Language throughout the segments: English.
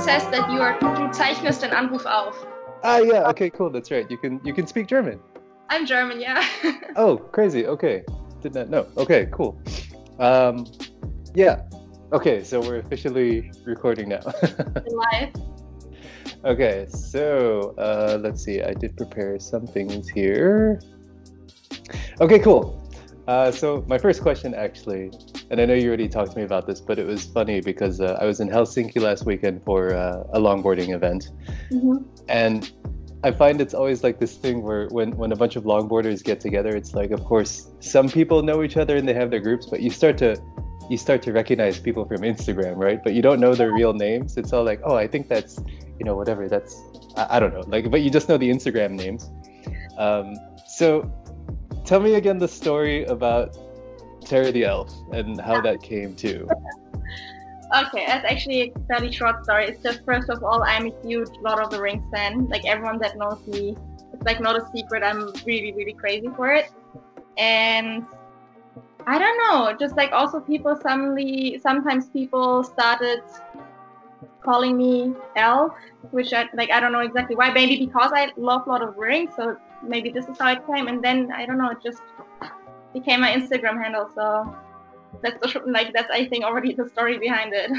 says that du zeichnest den Anruf auf. Ah, yeah. Okay, cool. That's right. You can speak German. I'm German, yeah. Oh, crazy. Okay, did not know. Okay, cool. Yeah. Okay, so we're officially recording now. Live. Okay, so let's see. I did prepare some things here. Okay, cool. So my first question, actually, and I know you already talked to me about this, but it was funny because I was in Helsinki last weekend for a longboarding event, and I find it's always like this thing where when a bunch of longboarders get together, it's like, of course, some people know each other and they have their groups, but you start to recognize people from Instagram, right? But you don't know their real names. It's all like, oh, I think that's, whatever. That's, I don't know. Like, but you just know the Instagram names. So tell me again the story about Terri The Elf and how that came to. Okay, that's actually a fairly short story. It's just, first of all, I'm a huge Lord of the Rings fan. Like, everyone that knows me, it's like not a secret. I'm really, really crazy for it. And I don't know, just like also sometimes people started calling me Elf, which I don't know exactly why. Maybe because I love Lord of the Rings, so maybe this is how it came. And then, I don't know, it just became my Instagram handle, so that's I think already the story behind it.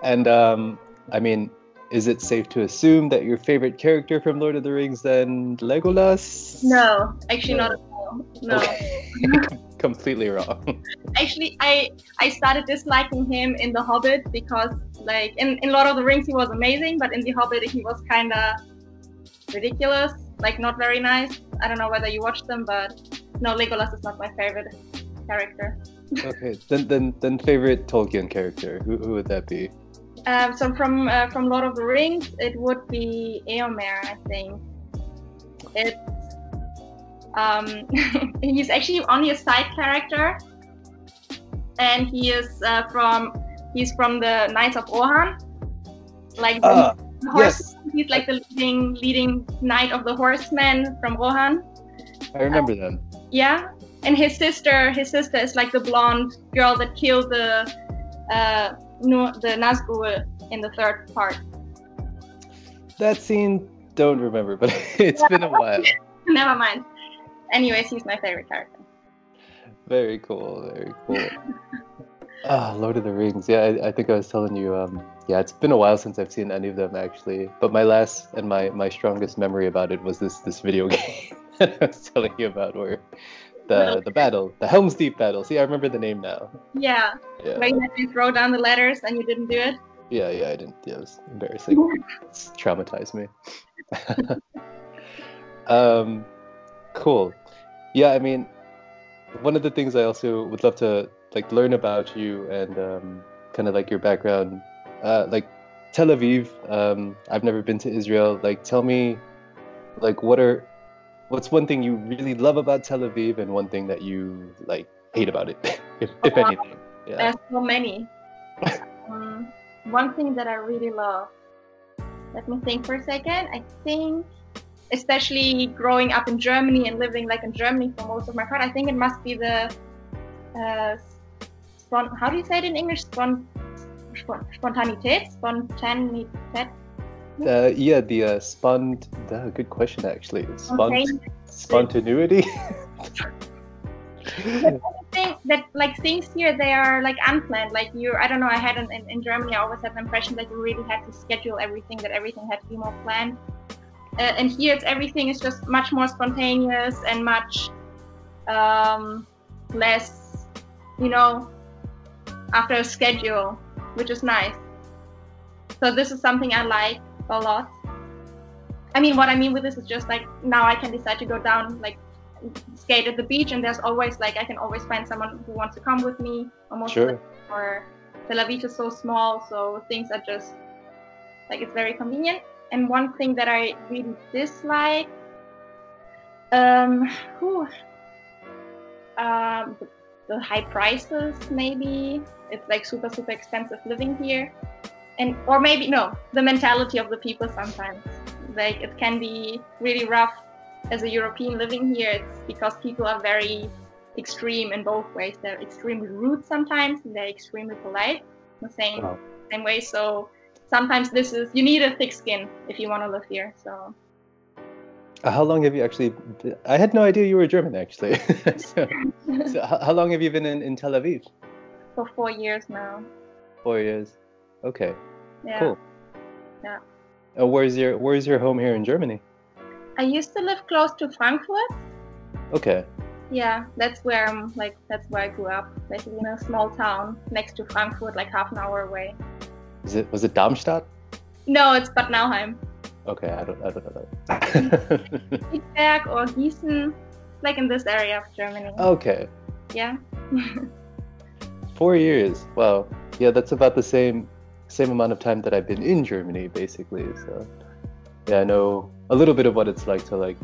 And I mean, is it safe to assume that your favorite character from Lord of the Rings then Legolas? No, actually not at all. No. Okay. Completely wrong. Actually, I started disliking him in The Hobbit because, like, in Lord of the Rings he was amazing, but in The Hobbit he was kind of ridiculous, like not very nice. I don't know whether you watched them, but no, Legolas is not my favorite character. Okay, then favorite Tolkien character, who would that be? So from Lord of the Rings, it would be Eomer, I think. It's he's actually only a side character, and he's from the Knights of Orhan, like the horse. Yes. He's like the leading knight of the horsemen from Orhan. I remember them. Yeah, and his sister is like the blonde girl that killed the Nazgul in the third part. That scene, don't remember, but it's been a while. Never mind. Anyways, he's my favorite character. Very cool, very cool. Lord of the Rings. Yeah, I think I was telling you, yeah, it's been a while since I've seen any of them, actually. But my last and my strongest memory about it was this video game that I was telling you about, where the battle, the Helm's Deep battle. See, I remember the name now. Yeah. Where you had to throw down the letters and you didn't do it? Yeah, I didn't. Yeah, it was embarrassing. It's traumatized me. Cool. Yeah, I mean, one of the things I also would love to like learn about you and kind of like your background, like Tel Aviv. I've never been to Israel. Like, tell me, like, what's one thing you really love about Tel Aviv and one thing that you like hate about it, if anything. Yeah. There's so many. One thing that I really love. Let me think for a second. I think, especially growing up in Germany and living like in Germany for most of my part, I think it must be the how do you say it in English? Spontanität? Yeah, the good question, actually. Spontaneity. That like things here, they are like unplanned. Like I don't know, I had in Germany, I always had the impression that you really had to schedule everything, that everything had to be more planned. And here everything is just much more spontaneous and much less, after a schedule, which is nice. So this is something I like a lot. I mean, what I mean with this is just like, now I can decide to go down, like skate at the beach, and there's always like, I can always find someone who wants to come with me. Almost. Sure. Or Tel Aviv is so small, so things are just like, it's very convenient. And one thing that I really dislike, the high prices, maybe. It's like super expensive living here. Or maybe, no, the mentality of the people sometimes. Like, it can be really rough as a European living here. It's because people are very extreme in both ways. They're extremely rude sometimes, and they're extremely polite in the same way. So sometimes you need a thick skin if you want to live here. So. How long have you actually I had no idea you were German, actually. so how long have you been in Tel Aviv? For 4 years now. 4 years. Okay. Yeah. Cool. Yeah. Where's your home here in Germany? I used to live close to Frankfurt. Okay. Yeah, that's where I grew up, basically in a small town next to Frankfurt, like half an hour away. Was it Darmstadt? No, it's Bad Nauheim. Okay, I don't know that. Friedberg or Gießen, like in this area of Germany. Okay. Yeah. 4 years. Wow. Yeah, that's about the same amount of time that I've been in Germany, basically. So yeah, I know a little bit of what it's like to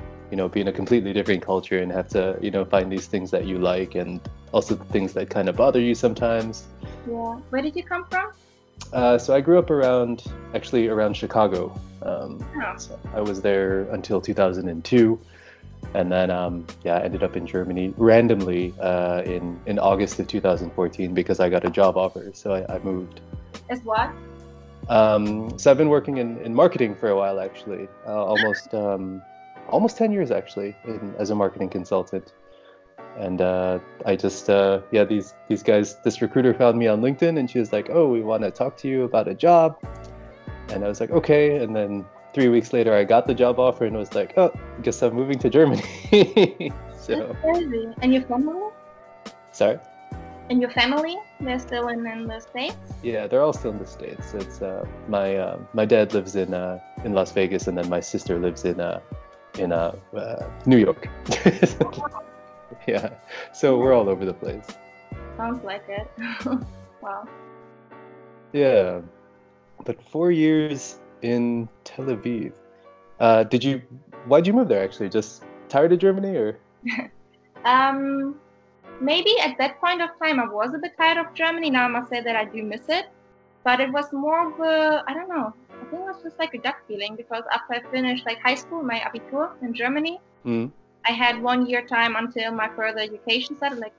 be in a completely different culture and have to, find these things that you like, and also the things that kind of bother you sometimes. Yeah. Where did you come from? So I grew up around Chicago. So I was there until 2002, and then I ended up in Germany randomly in August of 2014 because I got a job offer. So I moved. As what? So I've been working in marketing for a while, actually, almost 10 years actually, as a marketing consultant. And I just these guys, this recruiter found me on LinkedIn, and she was like, "Oh, we want to talk to you about a job." And I was like, "Okay." And then 3 weeks later, I got the job offer and was like, "Oh, I guess I'm moving to Germany." So. That's crazy. And your family? Sorry? And your family? They're still in the States? Yeah, they're all still in the States. It's my dad lives in Las Vegas, and then my sister lives in New York. Yeah, so we're all over the place. Sounds like it. Wow. Yeah, but 4 years in Tel Aviv. Why'd you move there, actually? Just tired of Germany, or? Maybe at that point of time I was a bit tired of Germany. Now I must say that I do miss it. But it was more of I don't know. I think it was just like a gut feeling, because after I finished like high school, my Abitur in Germany, I had 1 year time until my further education started, like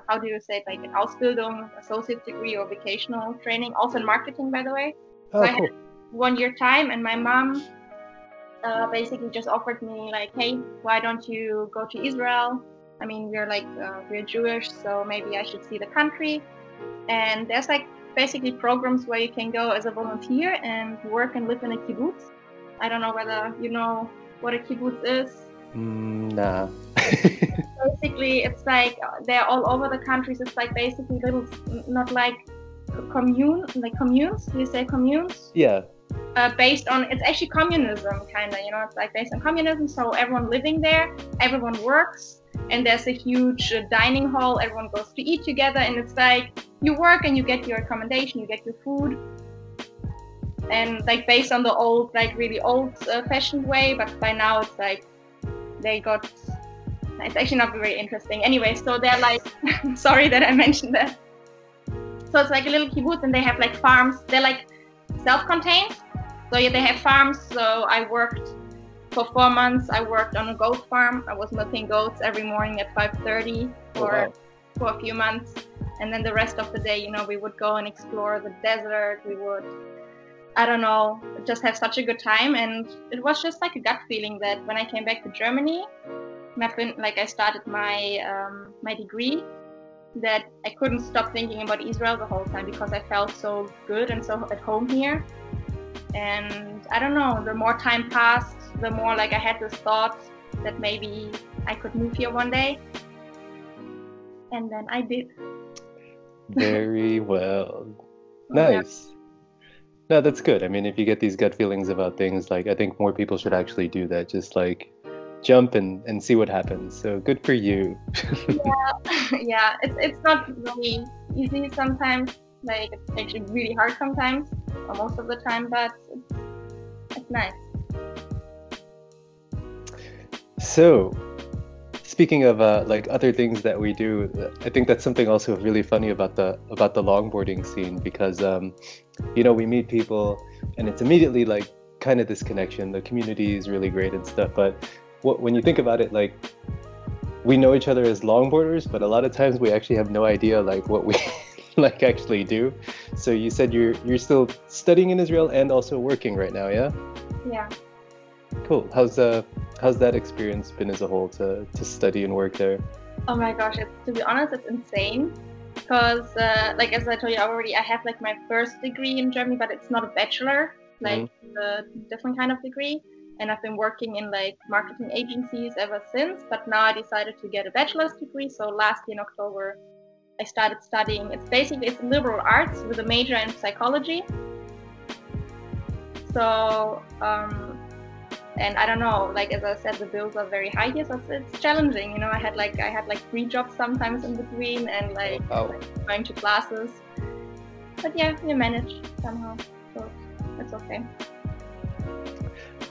how do you say it, like an Ausbildung, associate degree, or vocational training, also in marketing, by the way. Oh, so I cool. had 1 year time, and my mom basically just offered me like, "Hey, why don't you go to Israel? I mean, we're Jewish, so maybe I should see the country." And there's like basically programs where you can go as a volunteer and work and live in a kibbutz. I don't know whether you know what a kibbutz is. Nah. Basically, it's like they're all over the countries. It's like basically little, not like communes. Do you say communes? Yeah. Based on, it's actually communism, kind of. It's like based on communism. So everyone living there, everyone works, and there's a huge dining hall. Everyone goes to eat together, and it's like you work and you get your accommodation, you get your food, and like based on the old, like really old-fashioned way. But by now, it's like it's actually not very interesting. Anyway, so they're like, sorry that I mentioned that. So it's like a little kibbutz, and they have like farms. They're like self-contained. So yeah, they have farms. So I worked for 4 months. I worked on a goat farm. I was milking goats every morning at 5:30 for a few months. And then the rest of the day, we would go and explore the desert. We would, I don't know, just have such a good time. And it was just like a gut feeling that when I came back to Germany, I started my degree, that I couldn't stop thinking about Israel the whole time, because I felt so good and so at home here. And I don't know, the more time passed, the more like I had this thought that maybe I could move here one day. And then I did. Very well. Nice. No, that's good. I mean, if you get these gut feelings about things, like, I think more people should actually do that. Just like jump and see what happens. So good for you. Yeah. It's not really easy sometimes. Like, it's actually really hard sometimes, or most of the time, but it's nice. So, speaking of like other things that we do, I think that's something also really funny about the longboarding scene, because we meet people and it's immediately like kind of this connection. The community is really great and stuff, but when you think about it, like, we know each other as longboarders, but a lot of times we actually have no idea like what we like actually do. So you said you're still studying in Israel and also working right now, yeah? Yeah. Cool. How's that experience been as a whole to study and work there? Oh my gosh, to be honest, it's insane. Because like as I told you already, I have like my first degree in Germany, but it's not a bachelor, like a different kind of degree. And I've been working in like marketing agencies ever since. But now I decided to get a bachelor's degree. So last year in October, I started studying. It's liberal arts with a major in psychology. So and I don't know, like as I said, the bills are very high here, so it's challenging. You know, I had like 3 jobs sometimes in between, and like going to classes. But yeah, you manage somehow, so it's okay.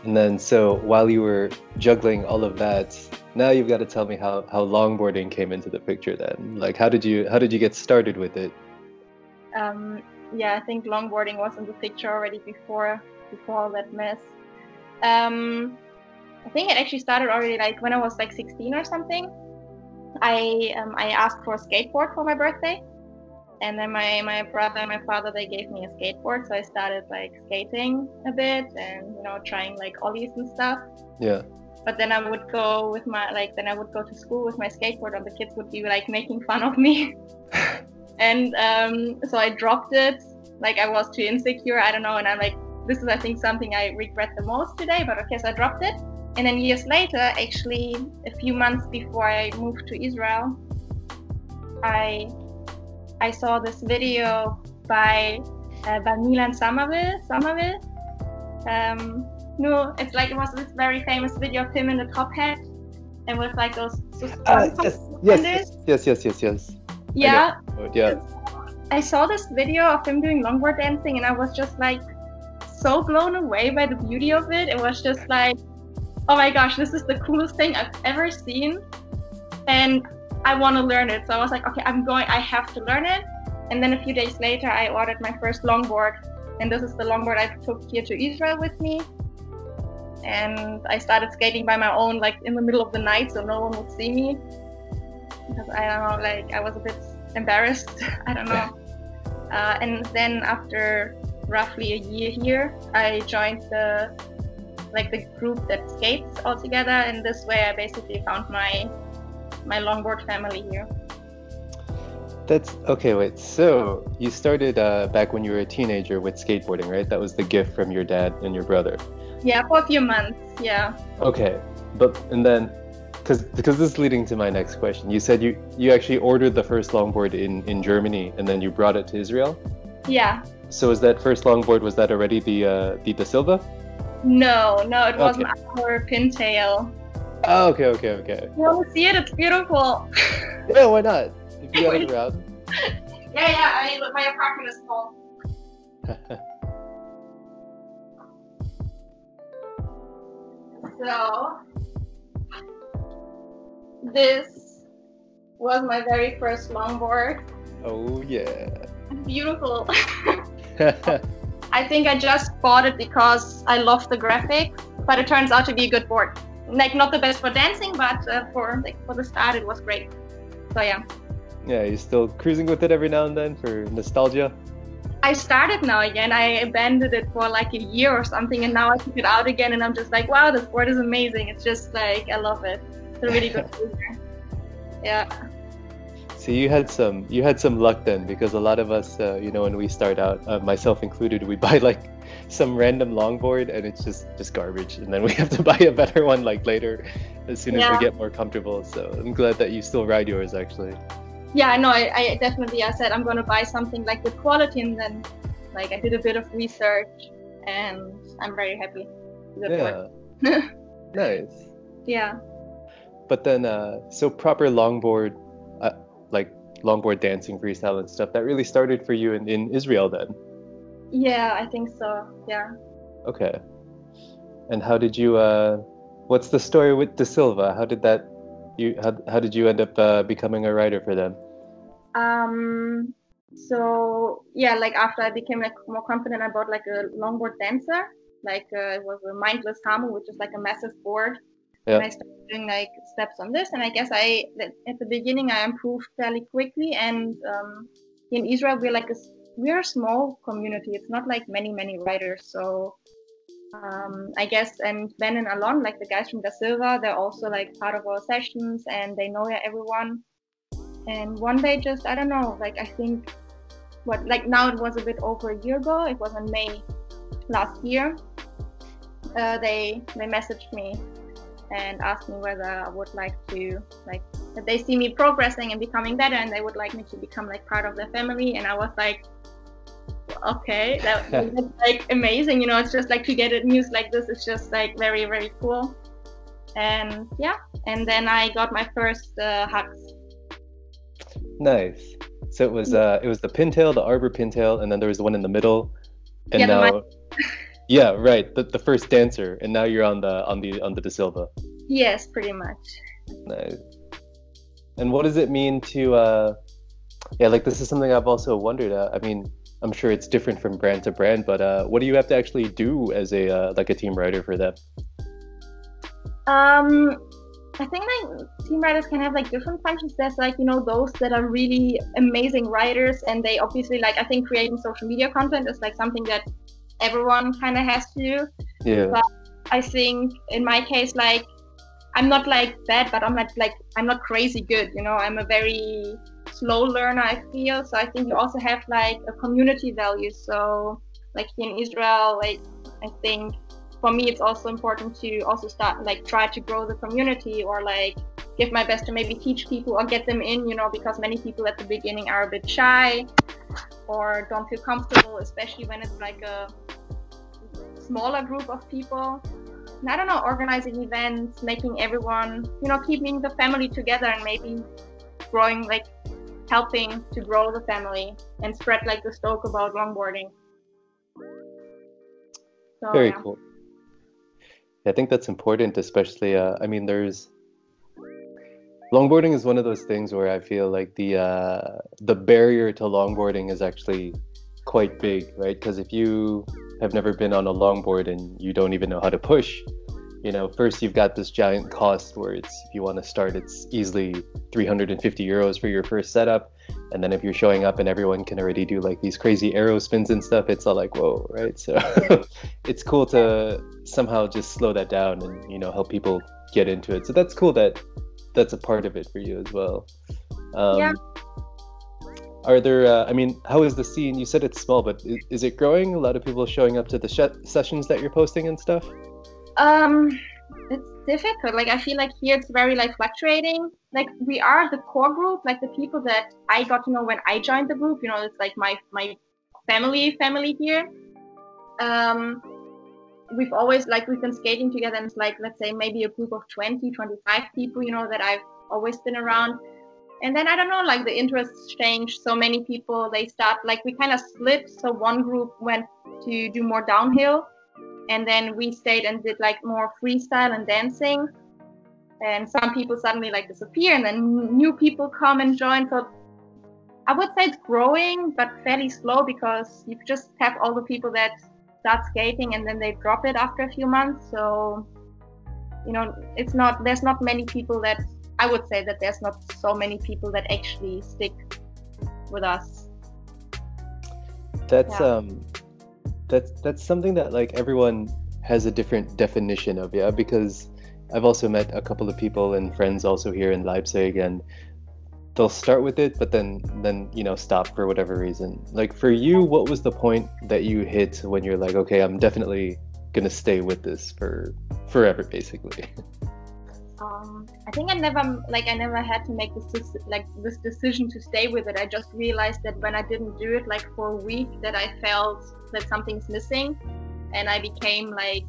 And then, so while you were juggling all of that, now you've got to tell me how longboarding came into the picture. Then, like, how did you get started with it? Yeah, I think longboarding was in the picture already before all that mess. I think it actually started already like when I was like 16 or something. I asked for a skateboard for my birthday, and then my brother and my father, they gave me a skateboard, so I started like skating a bit and trying like ollies and stuff. Yeah. But then I would go to school with my skateboard, and the kids would be like making fun of me. And so I dropped it, like I was too insecure, I don't know, and I'm like, this is I think something I regret the most today, but okay, so I dropped it. And then years later, actually a few months before I moved to Israel, I saw this video by Milan Somerville. No, it's like it was this very famous video of him in the top hat and with like those yes. Yeah. Yeah. I saw this video of him doing longboard dancing, and I was just like so blown away by the beauty of it. It was just like, oh my gosh, this is the coolest thing I've ever seen, and I want to learn it. So I was like, okay, I have to learn it. And then a few days later, I ordered my first longboard, and this is the longboard I took here to Israel with me. And I started skating by my own, like in the middle of the night, so no one would see me, because I don't know, like I was a bit embarrassed. I don't know. And then after roughly a year here, I joined the group that skates all together, and this way I basically found my longboard family here. That's okay. Wait, so you started back when you were a teenager with skateboarding, right? That was the gift from your dad and your brother. Yeah, for a few months. Yeah. Okay, and then because this is leading to my next question. You said you actually ordered the first longboard in Germany, and then you brought it to Israel. Yeah. So was that first longboard, was that already the Dasilva? No, it was our pintail. Oh, okay. You want to see it? It's beautiful. Yeah, why not? If you got it around. Yeah. My apartment is full. So this was my very first longboard. Oh yeah. Beautiful. I think I just bought it because I love the graphics, but it turns out to be a good board. Like not the best for dancing, but for the start it was great. So yeah. Yeah, you're still cruising with it every now and then for nostalgia? I started now again. I abandoned it for like a year or something, and now I took it out again, and I'm just like, wow, this board is amazing. It's just like, I love it. It's a really good cruiser. Yeah. So you had some luck then, because a lot of us, when we start out, myself included, we buy like some random longboard and it's just garbage, and then we have to buy a better one like later as soon as we get more comfortable. So I'm glad that you still ride yours actually. Yeah, no, I definitely, I said I'm going to buy something like good quality, and then like I did a bit of research and I'm very happy with it. Yeah. Nice. Yeah. But then, so proper longboard, like longboard dancing, freestyle and stuff, that really started for you in Israel then? Yeah, I think so. Yeah. Okay. And how did you, what's the story with Dasilva? How did you end up becoming a rider for them? So yeah, like after I became like more confident, I bought like a longboard dancer. Like it was a mindless hammer, which is like a massive board. Yeah. And I started doing like steps on this, and I guess at the beginning I improved fairly quickly, and in Israel, we're a small community. It's not like many riders. So I guess, and Ben and Alon, like the guys from Dasilva, they're also like part of our sessions and they know everyone. And one day, just I don't know, like I think now it was a bit over a year ago. It was in May last year. They messaged me and asked me whether I would like to, like, that they see me progressing and becoming better, and they would like me to become like part of their family. And I was like, okay, that's like amazing. You know, it's just like to get news like this. It's just like very, very cool. And yeah, and then I got my first hugs. Nice. So it was the pintail, the arbor pintail, and then there was the one in the middle, and now. Yeah, right. The first dancer, and now you're on the Dasilva. Yes, pretty much. Nice. And what does it mean to like this is something I've also wondered. I mean, I'm sure it's different from brand to brand, but what do you have to actually do as a like a team rider for them? I think like team riders can have like different functions. There's like, you know, those that are really amazing riders, and they obviously like, I think creating social media content is like something that everyone kind of has to do. Yeah. But I think in my case, like I'm not like that, but I'm not crazy good, you know. I'm a very slow learner, I feel. So I think you also have like a community value. So like here in Israel, like I think for me it's also important to also start like try to grow the community, or like give my best to maybe teach people or get them in, you know, because many people at the beginning are a bit shy or don't feel comfortable, especially when it's like a smaller group of people. And I don't know, organizing events, making everyone, you know, keeping the family together, and maybe growing, like helping to grow the family and spread like the stoke about longboarding. So, very cool. I think that's important, especially I mean, longboarding is one of those things where I feel like the barrier to longboarding is actually quite big, right? Because if you have never been on a longboard and you don't even know how to push, you know, first you've got this giant cost where if you want to start, it's easily 350 euros for your first setup. And then if you're showing up and everyone can already do like these crazy arrow spins and stuff, it's all like, whoa, right? So it's cool to somehow just slow that down and, you know, help people get into it. So that's cool that that's a part of it for you as well. Yeah. Are there, I mean, how is the scene? You said it's small, but is it growing? A lot of people showing up to the sessions that you're posting and stuff? It's difficult. Like, I feel like here it's very like fluctuating. Like, we are the core group, like the people that I got to know when I joined the group, you know, it's like my family here. We've always, like, we've been skating together, and it's like, let's say maybe a group of 20, 25 people, you know, that I've always been around. And then I don't know, like the interests changed. So many people, they start, like, we kind of split. So one group went to do more downhill, and then we stayed and did like more freestyle and dancing. And some people suddenly like disappear, and then new people come and join. So I would say it's growing, but fairly slow, because you just have all the people that start skating and then they drop it after a few months. So, you know, there's not many people that, I would say that there's not so many people that actually stick with us. That's something that like everyone has a different definition of, yeah, because I've also met a couple of people and friends also here in Leipzig, and they'll start with it, but then you know, stop for whatever reason. Like for you, what was the point that you hit when you're like, okay, I'm definitely gonna stay with this for forever, basically? I think I never had to make this decision to stay with it. I just realized that when I didn't do it like for a week, that I felt that something's missing, and I became like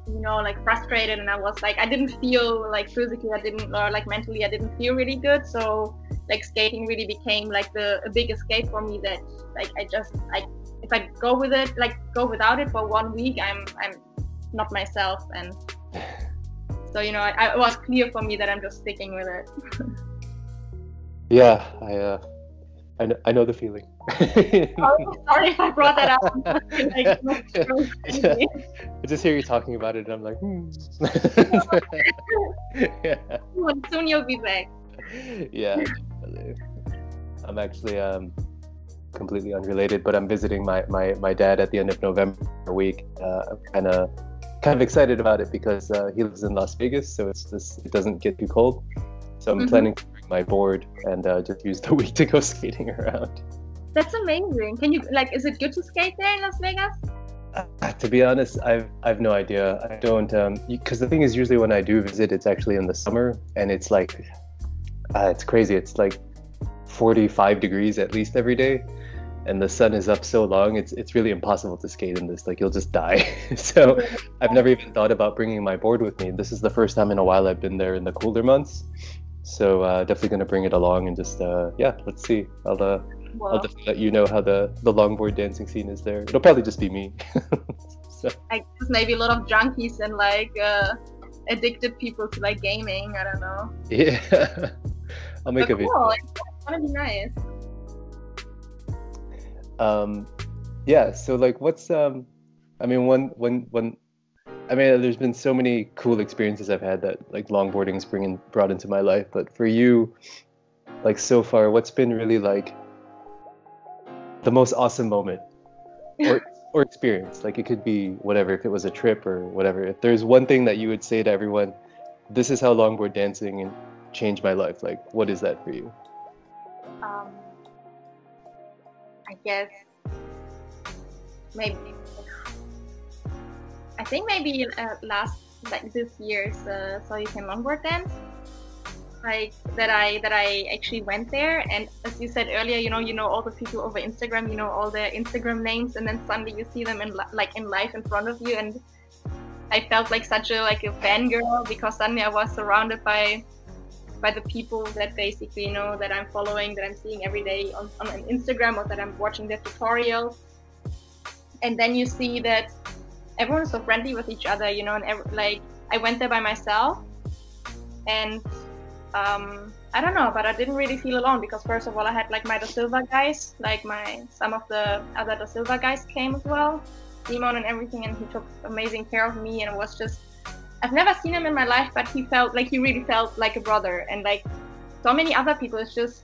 you know, like frustrated, and I was like, I didn't feel like physically, or like mentally, I didn't feel really good. So like skating really became like a big escape for me, that like if I go without it for 1 week, I'm not myself. And so, you know, it was clear for me that I'm just sticking with it. Yeah, I know the feeling. Sorry if I brought that up. Yeah. I just hear you talking about it, and I'm like, Yeah. Soon you'll be back. Yeah, definitely. I'm actually completely unrelated, but I'm visiting my dad at the end of November week. I'm kind of excited about it because he lives in Las Vegas, so it doesn't get too cold. So I'm planning to bring my board and just use the week to go skating around. That's amazing. Can you is it good to skate there in Las Vegas? To be honest, I've no idea. I don't because the thing is, usually when I do visit, it's actually in the summer, and it's like it's crazy. It's like 45 degrees at least every day, and the sun is up so long. It's really impossible to skate in this. Like, you'll just die. So I've never even thought about bringing my board with me. This is the first time in a while I've been there in the colder months. So definitely gonna bring it along and just let's see. I'll just let you know how the longboard dancing scene is there. It'll probably just be me. So. I guess maybe a lot of junkies and addicted people to gaming. I don't know. Yeah, I'll make a video. Cool. It's gonna be nice. Yeah. So what's there's been so many cool experiences I've had that longboarding's brought into my life. But for you, so far, what's been really the most awesome moment or experience? It could be whatever, if it was a trip or whatever. If there's one thing that you would say to everyone, this is how longboard dancing changed my life, what is that for you? I guess maybe this year's So You Can Longboard Dance. That I actually went there, and as you said earlier, you know all the people over Instagram, you know all their Instagram names, and then suddenly you see them in live in front of you, and I felt like such a fangirl, because suddenly I was surrounded by the people that basically that I'm following, that I'm seeing every day on Instagram, or that I'm watching their tutorials, and then you see that everyone is so friendly with each other, and I went there by myself, and I don't know, but I didn't really feel alone, because first of all, I had my Dasilva guys, some of the other Dasilva guys came as well, Simon and everything, and he took amazing care of me, and it was just, I've never seen him in my life, but he really felt like a brother, and so many other people. It's just,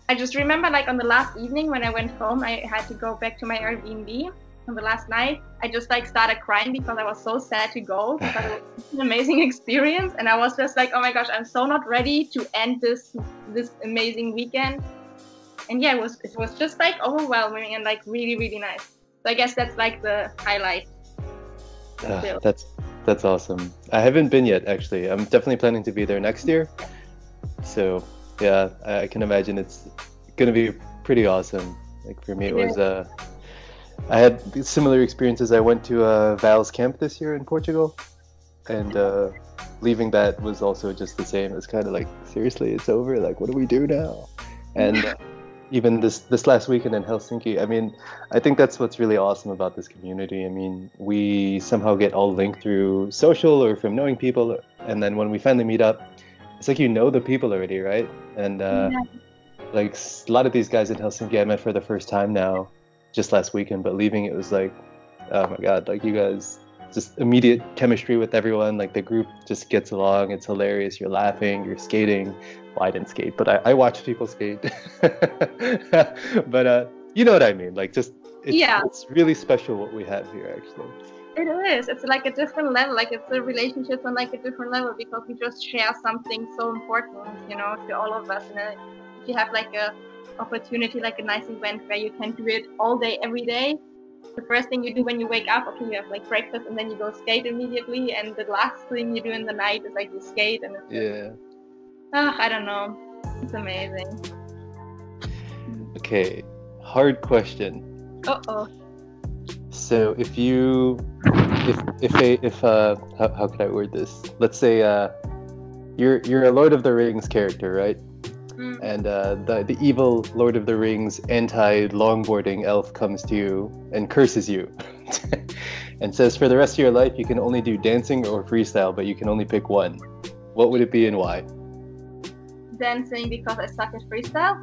I just remember on the last evening when I went home, I had to go back to my Airbnb. On the last night, I just started crying because I was so sad to go, because it was an amazing experience, and I was just oh my gosh, I'm so not ready to end this amazing weekend. And yeah, it was just overwhelming and really, really nice. So I guess that's the highlight. That's awesome. I haven't been yet, actually. I'm definitely planning to be there next year. So yeah, I can imagine it's gonna be pretty awesome. For me, it was I had similar experiences. I went to Val's camp this year in Portugal, and leaving that was also just the same. It's kind of seriously, it's over. What do we do now? And even this last weekend in Helsinki, I think that's what's really awesome about this community. We somehow get all linked through social or from knowing people, and then when we finally meet up, it's the people already, right? And a lot of these guys in Helsinki I met for the first time now, just last weekend, but leaving it was oh my god, you guys, just immediate chemistry with everyone. The group just gets along. It's hilarious. You're laughing, you're skating. Well, I didn't skate, but I watched people skate. But you know what I mean. It's really special what we have here, actually. It is. It's a different level. It's a relationship on a different level, because we just share something so important, to all of us. And if you have a opportunity, a nice event where you can do it all day, every day, the first thing you do when you wake up, okay, you have breakfast, and then you go skate immediately, and the last thing you do in the night is you skate, and it's I don't know, it's amazing. Okay, hard question. So if how could I word this? Let's say you're a Lord of the Rings character, right? And the evil Lord of the Rings anti-longboarding elf comes to you and curses you and says, for the rest of your life you can only do dancing or freestyle, but you can only pick one. What would it be and why? Dancing, because I suck at freestyle.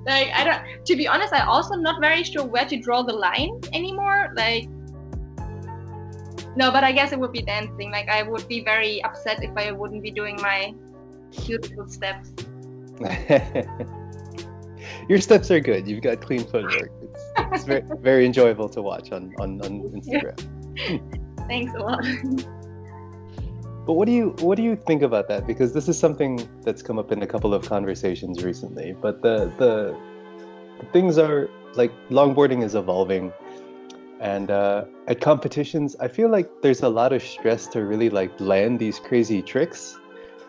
I don't, to be honest, I'm also not very sure where to draw the line anymore. No, but I guess it would be dancing. I would be very upset if I wouldn't be doing my beautiful steps. Your steps are good. You've got clean footwork. It's very, very enjoyable to watch on Instagram. Thanks a lot. But what do you think about that? Because this is something that's come up in a couple of conversations recently. But the things are like longboarding is evolving, and at competitions, I feel like there's a lot of stress to really like land these crazy tricks,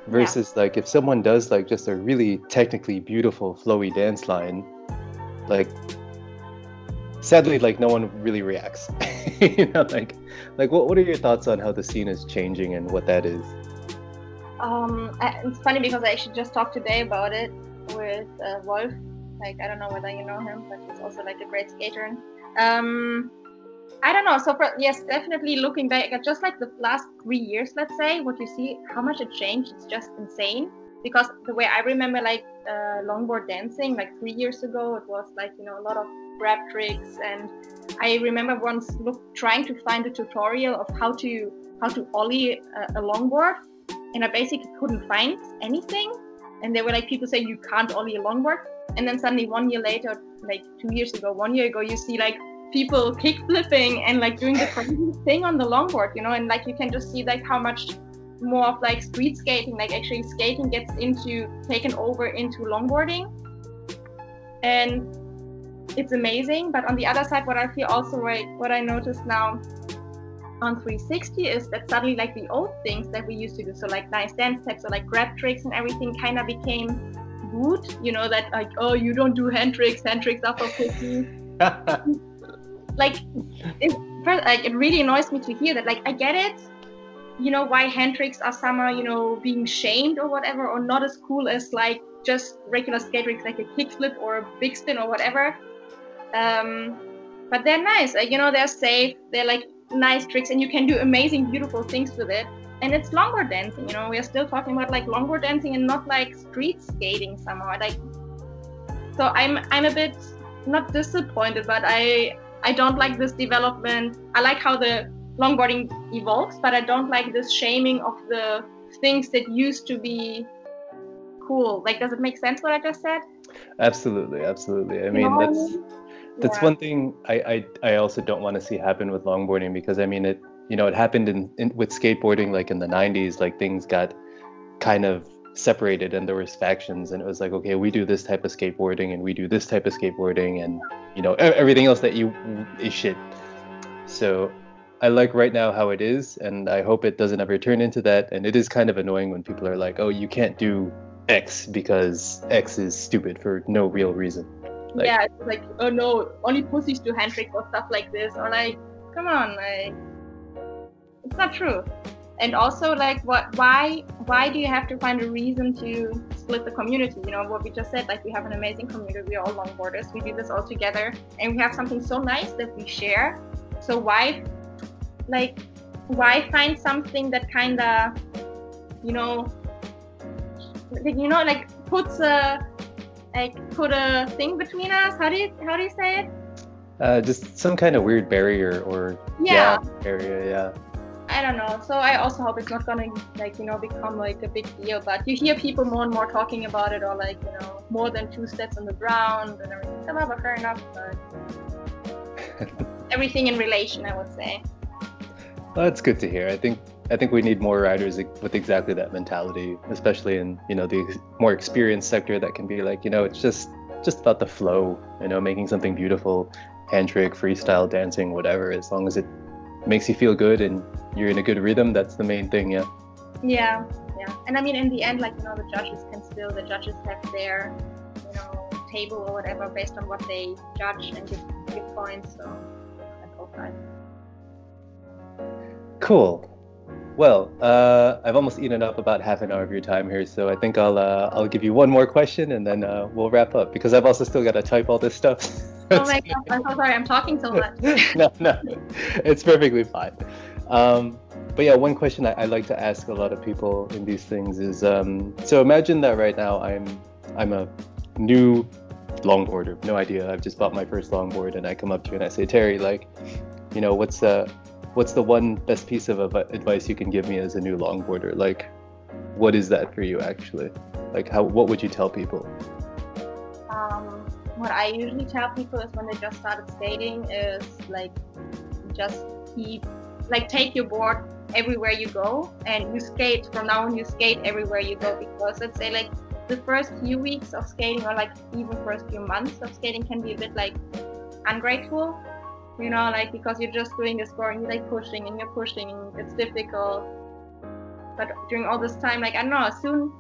versus like if someone does like just a really technically beautiful flowy dance line, like sadly like no one really reacts. You know, like what are your thoughts on how the scene is changing and what that is? It's funny because I actually just talked today about it with Wolf. Like, I don't know whether you know him, but he's also like a great skater. I don't know. So yes, definitely looking back at just like the last 3 years, let's say, what you see, how much it changed, it's just insane. Because the way I remember like longboard dancing, like 3 years ago, it was like, you know, a lot of grab tricks, and I remember once trying to find a tutorial of how to ollie a longboard, and I basically couldn't find anything. And there were like people saying you can't ollie a longboard, and then suddenly 1 year later, like 1 year ago, you see like people kick flipping and like doing the crazy thing on the longboard, you know, and like you can just see like how much more of like street skating, like actually skating gets taken over into longboarding, and it's amazing. But on the other side, what I feel also, right, what I noticed now on 360 is that suddenly like the old things that we used to do, so like nice dance steps or like grab tricks and everything, kind of became good, you know, that like, oh, you don't do hand tricks are for pussies. Like it really annoys me to hear that. Like, I get it, you know, why hand tricks are somehow, you know, being shamed or whatever, or not as cool as like just regular skate tricks like a kickflip or a big spin or whatever. But they're nice, you know, they're safe, they're like nice tricks, and you can do amazing, beautiful things with it. And it's longboard dancing, you know, we are still talking about like longboard dancing and not like street skating somehow. Like, so I'm a bit not disappointed, but I don't like this development. I like how the longboarding evolves, but I don't like this shaming of the things that used to be cool. Like, does it make sense what I just said? Absolutely. I mean, that's one thing I also don't want to see happen with longboarding, because I mean, it happened with skateboarding, like in the 90s, like things got kind of separated and there was factions, and it was like, okay, we do this type of skateboarding and we do this type of skateboarding, and you know, everything else that is shit. So I like right now how it is, and I hope it doesn't ever turn into that. And it is kind of annoying when people are like, oh, you can't do X because X is stupid for no real reason. Like, yeah, it's like, oh no, only pussies do hand tricks or stuff like this, or like, come on, like, it's not true. And also, like, why do you have to find a reason to split the community? You know what we just said, like, we have an amazing community, we're all longboarders, we do this all together, and we have something so nice that we share. So why find something that kind of, put a thing between us? How do you say it? Just some kind of weird barrier or area, yeah. I don't know. So I also hope it's not gonna become like a big deal. But you hear people more and more talking about it, or like, more than 2 steps on the ground and everything. But fair enough. But everything in relation, I would say. Well, that's good to hear. I think we need more riders with exactly that mentality, especially in the more experienced sector that can be like, it's just about the flow, making something beautiful, hand trick, freestyle dancing, whatever, as long as it makes you feel good and you're in a good rhythm, that's the main thing. Yeah. And I mean, in the end, like, the judges have their table or whatever based on what they judge and give points, so that's all fine. Cool. Well, I've almost eaten up about half an hour of your time here, so I think I'll give you one more question and then we'll wrap up, because I've also still got to type all this stuff. Oh my God, I'm so sorry, I'm talking so much. No, it's perfectly fine. But yeah, one question I like to ask a lot of people in these things is, so imagine that right now I'm a new longboarder, no idea, I've just bought my first longboard, and I come up to you and I say, Terry, like, what's the one best piece of advice you can give me as a new longboarder? Like what is that for you actually? Like what would you tell people? What I usually tell people is when they just started skating is like just take your board everywhere you go, and you skate from now on. You skate everywhere you go, because let's say like the first few weeks of skating, or like even first few months of skating, can be a bit like ungrateful, you know, like because you're just doing the sport and you're like pushing and you're pushing and it's difficult. But during all this time, like I don't know, soon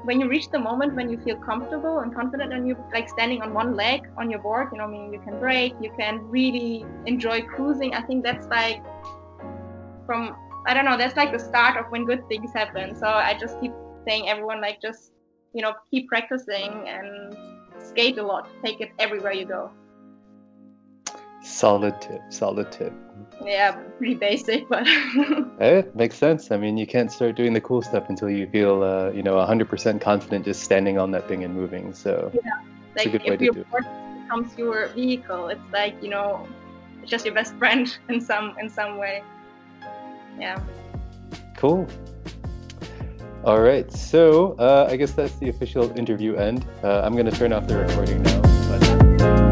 when you reach the moment when you feel comfortable and confident and you're like standing on one leg on your board, you know, I mean, you can brake, you can really enjoy cruising. I think that's like that's like the start of when good things happen. So I just keep saying everyone, like, just, you know, keep practicing and skate a lot. Take it everywhere you go. Solid tip. Yeah, pretty basic, but it makes sense. I mean, you can't start doing the cool stuff until you feel 100% confident just standing on that thing and moving. So yeah, like it's a good way if to your do it. board becomes your vehicle, it's like, you know, it's just your best friend in some way. Yeah. Cool. All right, so I guess that's the official interview end. I'm going to turn off the recording now. But